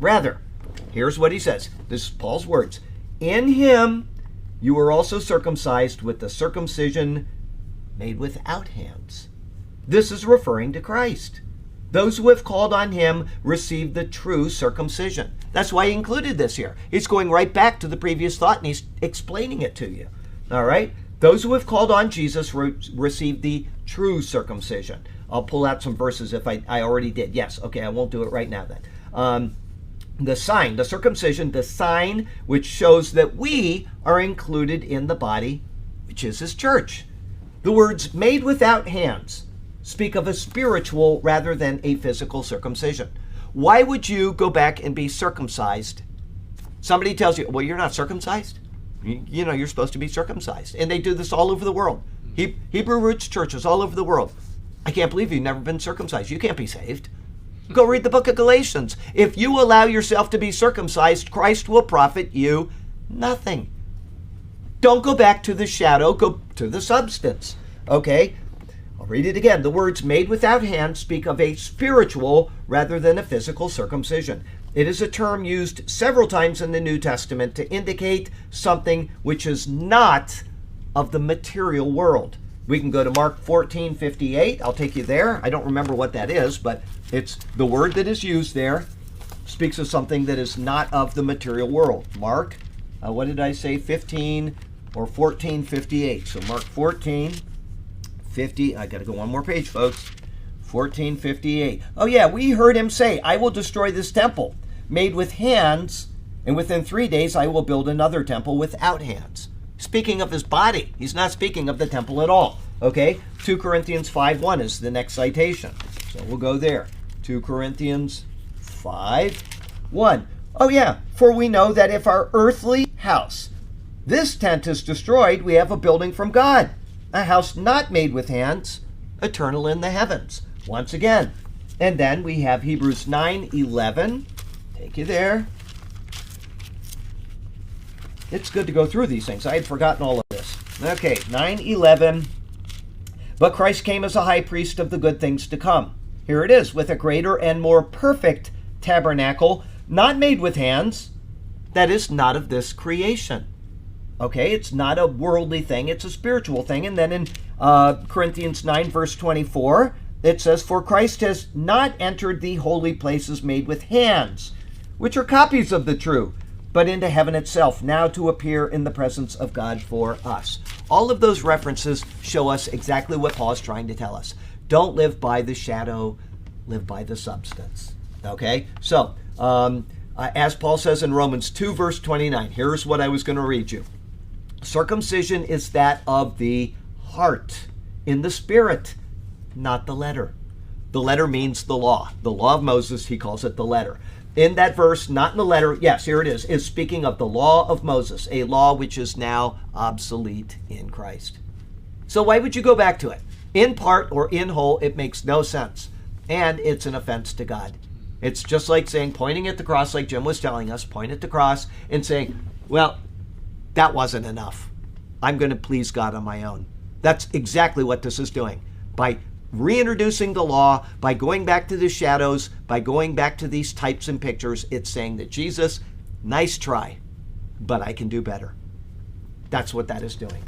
Rather, here's what he says. This is Paul's words. In him you were also circumcised with the circumcision made without hands. This is referring to Christ. Those who have called on him receive the true circumcision. That's why he included this here. He's going right back to the previous thought and he's explaining it to you. All right? Those who have called on Jesus receive the true circumcision. I'll pull out some verses if I already did. Yes, okay, I won't do it right now then. The sign, the circumcision, the sign which shows that we are included in the body, which is his church. The words made without hands speak of a spiritual rather than a physical circumcision. Why would you go back and be circumcised? Somebody tells you, well, you're not circumcised. You know, you're supposed to be circumcised. And they do this all over the world. Hebrew roots churches all over the world. I can't believe you've never been circumcised. You can't be saved. Go read the book of Galatians. If you allow yourself to be circumcised, Christ will profit you nothing. Don't go back to the shadow, go to the substance. Okay? I'll read it again. The words made without hands speak of a spiritual rather than a physical circumcision. It is a term used several times in the New Testament to indicate something which is not of the material world. We can go to Mark 14:58. I'll take you there. I don't remember what that is, but it's the word that is used there speaks of something that is not of the material world. Mark, what did I say? 15 or 14:58. So Mark 14:50. I got to go one more page, folks. 14:58. Oh yeah, we heard him say, I will destroy this temple made with hands, and within 3 days I will build another temple without hands. Speaking of his body. He's not speaking of the temple at all. Okay? 2 Corinthians 5:1 is the next citation. So we'll go there. 2 Corinthians 5:1. Oh yeah, for we know that if our earthly house, this tent, is destroyed, we have a building from God, a house not made with hands, eternal in the heavens. Once again. And then we have Hebrews 9:11. Take you there. It's good to go through these things. I had forgotten all of this. Okay, 9:11. But Christ came as a high priest of the good things to come. Here it is, with a greater and more perfect tabernacle, not made with hands, that is not of this creation. Okay, it's not a worldly thing, it's a spiritual thing. And then in Corinthians 9, verse 24, it says, for Christ has not entered the holy places made with hands, which are copies of the true, but into heaven itself, now to appear in the presence of God for us. All of those references show us exactly what Paul is trying to tell us. Don't live by the shadow, live by the substance. Okay? So, as Paul says in Romans 2, verse 29, here's what I was going to read you. Circumcision is that of the heart, in the spirit, not the letter. The letter means the law. The law of Moses, he calls it the letter. In that verse, not in the letter, yes, here it is speaking of the law of Moses, a law which is now obsolete in Christ. So why would you go back to it? In part or in whole, it makes no sense. And it's an offense to God. It's just like saying, pointing at the cross, like Jim was telling us, point at the cross and saying, well, that wasn't enough. I'm going to please God on my own. That's exactly what this is doing. By reintroducing the law, by going back to the shadows, by going back to these types and pictures, it's saying that Jesus, nice try, but I can do better. That's what that is doing.